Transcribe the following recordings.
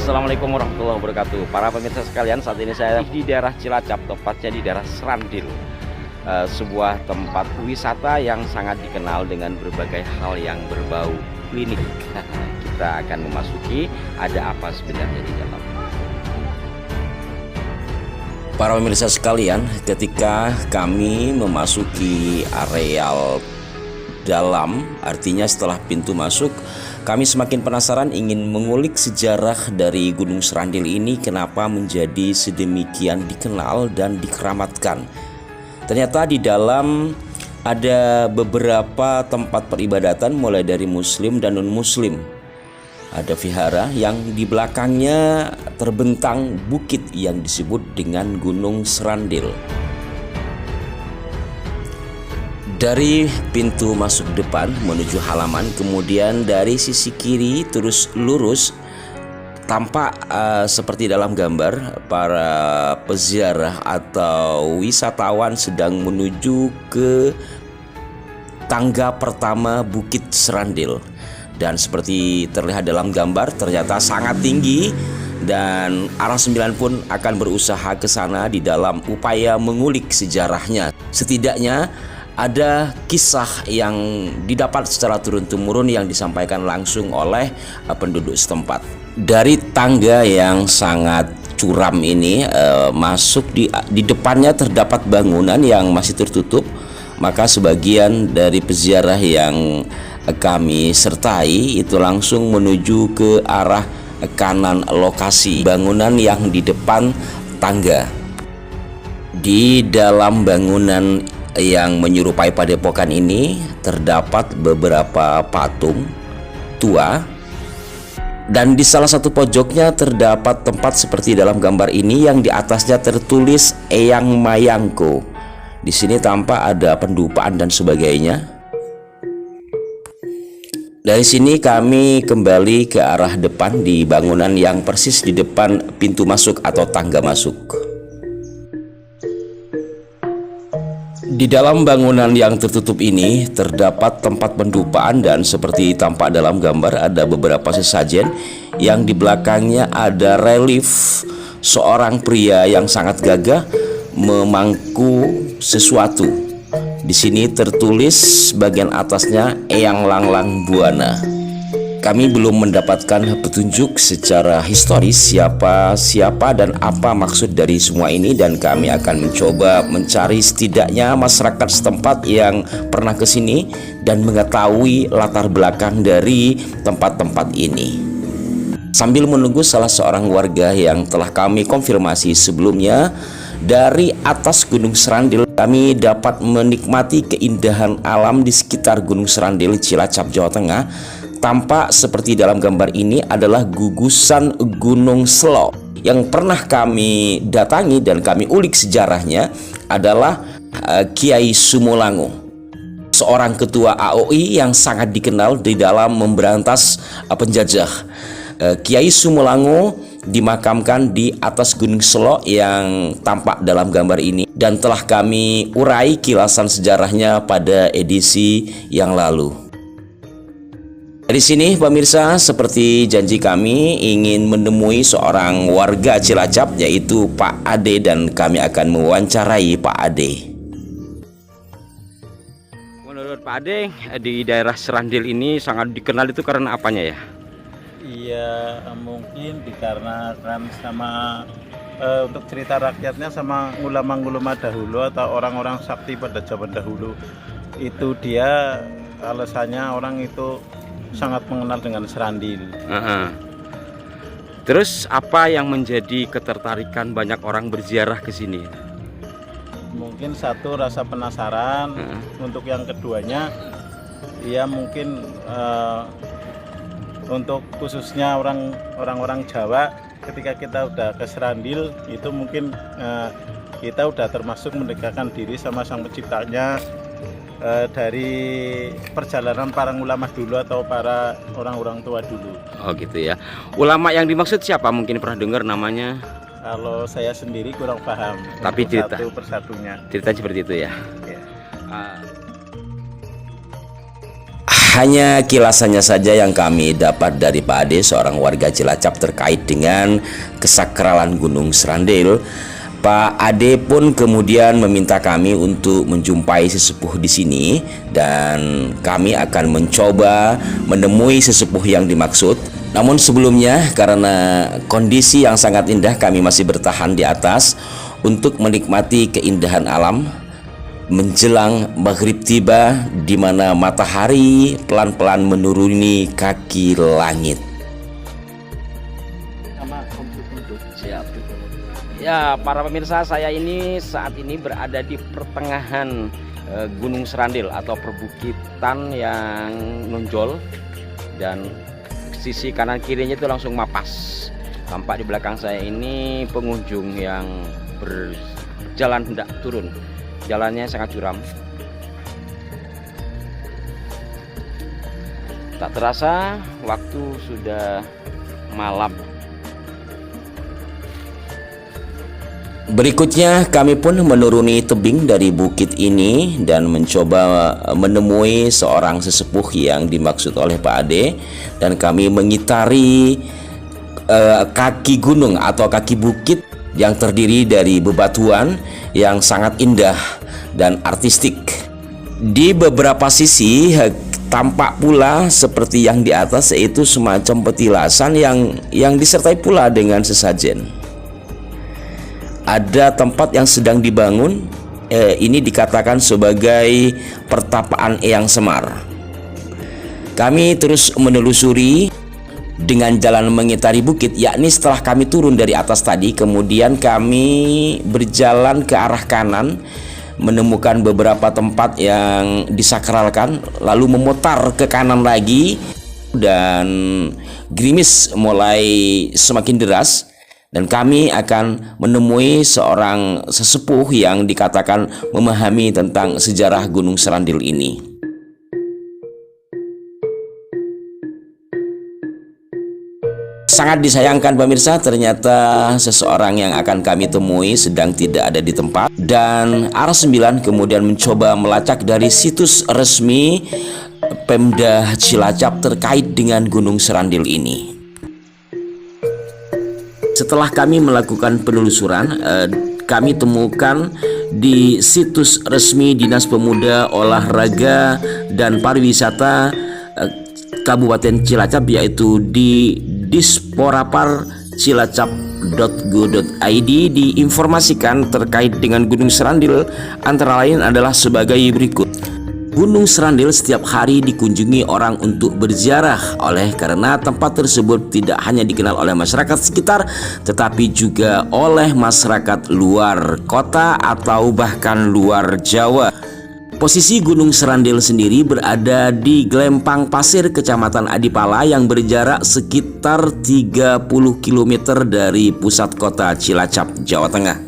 Assalamualaikum warahmatullahi wabarakatuh. Para pemirsa sekalian, saat ini saya di daerah Cilacap, tepatnya di daerah Serandil, sebuah tempat wisata yang sangat dikenal dengan berbagai hal yang berbau klinik. Kita akan memasuki, ada apa sebenarnya di dalam. Para pemirsa sekalian, ketika kami memasuki areal dalam, artinya setelah pintu masuk, kami semakin penasaran ingin mengulik sejarah dari Gunung Serandil ini, kenapa menjadi sedemikian dikenal dan dikeramatkan. Ternyata di dalam ada beberapa tempat peribadatan mulai dari muslim dan non-muslim. Ada vihara yang di belakangnya terbentang bukit yang disebut dengan Gunung Serandil. Dari pintu masuk depan menuju halaman, kemudian dari sisi kiri terus lurus, tampak seperti dalam gambar para peziarah atau wisatawan sedang menuju ke tangga pertama Bukit Serandil. Dan seperti terlihat dalam gambar, ternyata sangat tinggi dan Arah 9 pun akan berusaha ke sana di dalam upaya mengulik sejarahnya. Setidaknya ada kisah yang didapat secara turun-temurun yang disampaikan langsung oleh penduduk setempat. Dari tangga yang sangat curam ini masuk di depannya terdapat bangunan yang masih tertutup. Maka sebagian dari peziarah yang kami sertai itu langsung menuju ke arah kanan lokasi bangunan yang di depan tangga. Di dalam bangunan yang menyerupai padepokan ini terdapat beberapa patung tua, dan di salah satu pojoknya terdapat tempat seperti dalam gambar ini yang di atasnya tertulis Eyang Mayangko. Di sini tampak ada pendupaan dan sebagainya. Dari sini kami kembali ke arah depan di bangunan yang persis di depan pintu masuk atau tangga masuk. Di dalam bangunan yang tertutup ini terdapat tempat pendupaan, dan seperti tampak dalam gambar ada beberapa sesajen yang di belakangnya ada relief seorang pria yang sangat gagah memangku sesuatu. Di sini tertulis bagian atasnya Eyang Langlang Buana. Kami belum mendapatkan petunjuk secara historis siapa dan apa maksud dari semua ini, dan kami akan mencoba mencari setidaknya masyarakat setempat yang pernah ke sini dan mengetahui latar belakang dari tempat-tempat ini. Sambil menunggu salah seorang warga yang telah kami konfirmasi sebelumnya, dari atas Gunung Serandil kami dapat menikmati keindahan alam di sekitar Gunung Serandil, Cilacap, Jawa Tengah. Tampak seperti dalam gambar ini adalah gugusan Gunung Selo. Yang pernah kami datangi dan kami ulik sejarahnya adalah Kiai Sumulango, seorang ketua AOI yang sangat dikenal di dalam memberantas penjajah. Kiai Sumulango dimakamkan di atas Gunung Selo yang tampak dalam gambar ini, dan telah kami urai kilasan sejarahnya pada edisi yang lalu. Dari sini pemirsa, seperti janji kami ingin menemui seorang warga Cilacap yaitu Pak Ade, dan kami akan mewawancarai Pak Ade. Menurut Pak Ade, di daerah Serandil ini sangat dikenal itu karena apanya ya? Iya, mungkin dikarenakan sama untuk cerita rakyatnya sama ulama-ulama dahulu atau orang-orang sakti pada zaman dahulu. Itu dia alasannya orang itu sangat mengenal dengan Serandil. Terus apa yang menjadi ketertarikan banyak orang berziarah ke sini? Mungkin satu, rasa penasaran. Untuk yang keduanya, ya mungkin untuk khususnya orang-orang Jawa, ketika kita udah ke Serandil itu mungkin kita udah termasuk mendekatkan diri sama Sang Penciptanya. Dari perjalanan para ulama dulu atau para orang-orang tua dulu. Oh gitu ya. Ulama yang dimaksud siapa? Mungkin pernah dengar namanya? Kalau saya sendiri kurang paham. Tapi cerita satu persatunya. Cerita seperti itu ya. Ya. Hanya kilasannya saja yang kami dapat dari Pak Ade, seorang warga Cilacap, terkait dengan kesakralan Gunung Serandil. Pak Ade pun kemudian meminta kami untuk menjumpai sesepuh di sini, dan kami akan mencoba menemui sesepuh yang dimaksud. Namun sebelumnya, karena kondisi yang sangat indah, kami masih bertahan di atas untuk menikmati keindahan alam menjelang maghrib tiba, di mana matahari pelan-pelan menuruni kaki langit. Siap. Ya, para pemirsa, saya ini saat ini berada di pertengahan Gunung Serandil atau perbukitan yang nonjol, dan sisi kanan kirinya itu langsung mapas. Tampak di belakang saya ini pengunjung yang berjalan hendak turun. Jalannya sangat curam. Tak terasa waktu sudah malam. Berikutnya kami pun menuruni tebing dari bukit ini dan mencoba menemui seorang sesepuh yang dimaksud oleh Pak Ade, dan kami mengitari kaki gunung atau kaki bukit yang terdiri dari bebatuan yang sangat indah dan artistik. Di beberapa sisi tampak pula seperti yang di atas, yaitu semacam petilasan yang disertai pula dengan sesajen. Ada tempat yang sedang dibangun, ini dikatakan sebagai pertapaan Eyang Semar. Kami terus menelusuri dengan jalan mengitari bukit, yakni setelah kami turun dari atas tadi, kemudian kami berjalan ke arah kanan, menemukan beberapa tempat yang disakralkan, lalu memutar ke kanan lagi, dan gerimis mulai semakin deras, dan kami akan menemui seorang sesepuh yang dikatakan memahami tentang sejarah Gunung Serandil ini. Sangat disayangkan pemirsa, ternyata seseorang yang akan kami temui sedang tidak ada di tempat, dan Ars 9 kemudian mencoba melacak dari situs resmi Pemda Cilacap terkait dengan Gunung Serandil ini. Setelah kami melakukan penelusuran, kami temukan di situs resmi Dinas Pemuda, Olahraga dan Pariwisata Kabupaten Cilacap, yaitu di disporapar.cilacap.go.id, diinformasikan terkait dengan Gunung Serandil antara lain adalah sebagai berikut. Gunung Serandil setiap hari dikunjungi orang untuk berziarah, oleh karena tempat tersebut tidak hanya dikenal oleh masyarakat sekitar, tetapi juga oleh masyarakat luar kota atau bahkan luar Jawa. Posisi Gunung Serandil sendiri berada di Glempang Pasir, Kecamatan Adipala, yang berjarak sekitar 30 km dari pusat kota Cilacap, Jawa Tengah.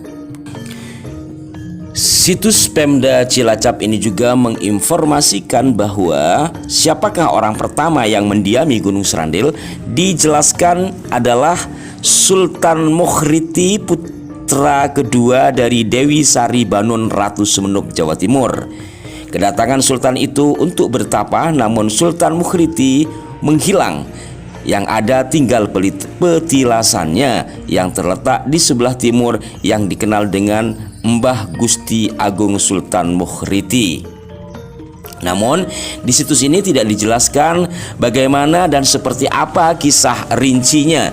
Situs Pemda Cilacap ini juga menginformasikan bahwa siapakah orang pertama yang mendiami Gunung Serandil. Dijelaskan adalah Sultan Mukhriti, putra kedua dari Dewi Sari Banon, Ratu Semenuk, Jawa Timur. Kedatangan Sultan itu untuk bertapa, namun Sultan Mukhriti menghilang. Yang ada tinggal petilasannya yang terletak di sebelah timur yang dikenal dengan Mbah Gusti Agung Sultan Mukhriti. Namun di situs ini tidak dijelaskan bagaimana dan seperti apa kisah rincinya.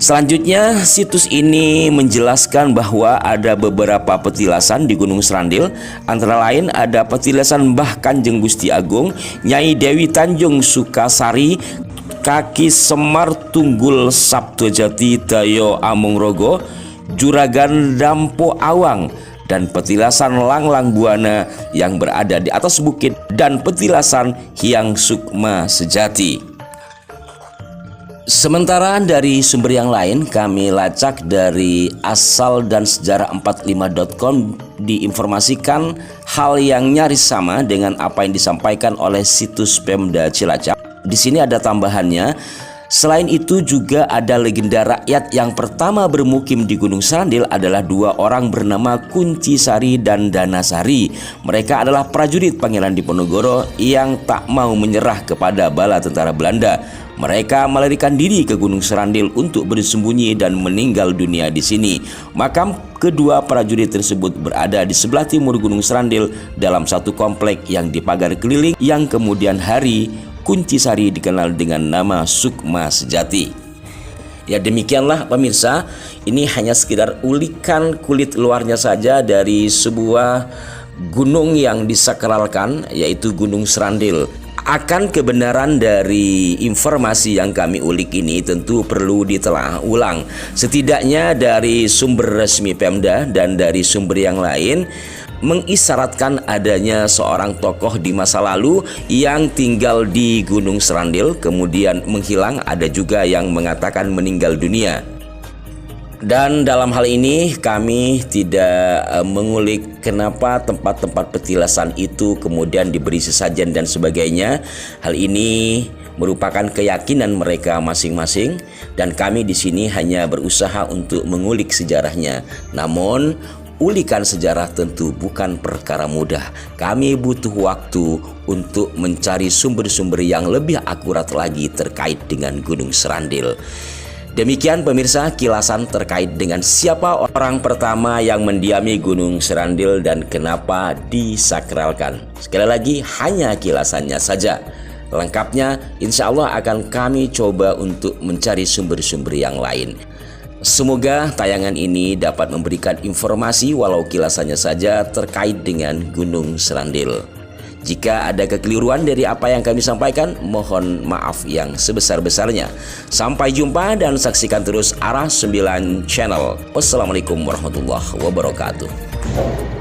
Selanjutnya, situs ini menjelaskan bahwa ada beberapa petilasan di Gunung Serandil, antara lain ada petilasan Mbah Kanjeng Gusti Agung, Nyai Dewi Tanjung Sukasari, Kaki Semar Tunggul Sabtojati Dayo Amongrogo, Juragan Dampo Awang, dan petilasan Langlang Buana yang berada di atas bukit, dan petilasan Hyang Sukma Sejati. Sementara dari sumber yang lain, kami lacak dari asal dan sejarah45.com, diinformasikan hal yang nyaris sama dengan apa yang disampaikan oleh situs Pemda Cilacap. Di sini ada tambahannya, Selain itu juga ada legenda rakyat yang pertama bermukim di Gunung Serandil adalah dua orang bernama Kuncisari dan Danasari. Mereka adalah prajurit Pangeran Diponegoro yang tak mau menyerah kepada bala tentara Belanda. Mereka melarikan diri ke Gunung Serandil untuk bersembunyi dan meninggal dunia di sini. Makam kedua prajurit tersebut berada di sebelah timur Gunung Serandil dalam satu komplek yang dipagar keliling yang kemudian hari Kuncisari dikenal dengan nama Sukma Sejati. Ya, demikianlah pemirsa, ini hanya sekedar ulikan kulit luarnya saja dari sebuah gunung yang disakralkan, yaitu Gunung Serandil. Akan kebenaran dari informasi yang kami ulik ini tentu perlu ditelaah ulang. Setidaknya dari sumber resmi Pemda dan dari sumber yang lain mengisyaratkan adanya seorang tokoh di masa lalu yang tinggal di Gunung Serandil kemudian menghilang. Ada juga yang mengatakan meninggal dunia. Dan dalam hal ini kami tidak mengulik kenapa tempat-tempat petilasan itu kemudian diberi sesajen dan sebagainya. Hal ini merupakan keyakinan mereka masing-masing dan kami di sini hanya berusaha untuk mengulik sejarahnya. Namun ulikan sejarah tentu bukan perkara mudah. Kami butuh waktu untuk mencari sumber-sumber yang lebih akurat lagi terkait dengan Gunung Serandil. Demikian pemirsa kilasan terkait dengan siapa orang pertama yang mendiami Gunung Serandil dan kenapa disakralkan. Sekali lagi hanya kilasannya saja. Lengkapnya insya Allah akan kami coba untuk mencari sumber-sumber yang lain. Semoga tayangan ini dapat memberikan informasi walau kilasannya saja terkait dengan Gunung Serandil. Jika ada kekeliruan dari apa yang kami sampaikan, mohon maaf yang sebesar-besarnya. Sampai jumpa dan saksikan terus Arah 9 Channel. Wassalamualaikum warahmatullahi wabarakatuh.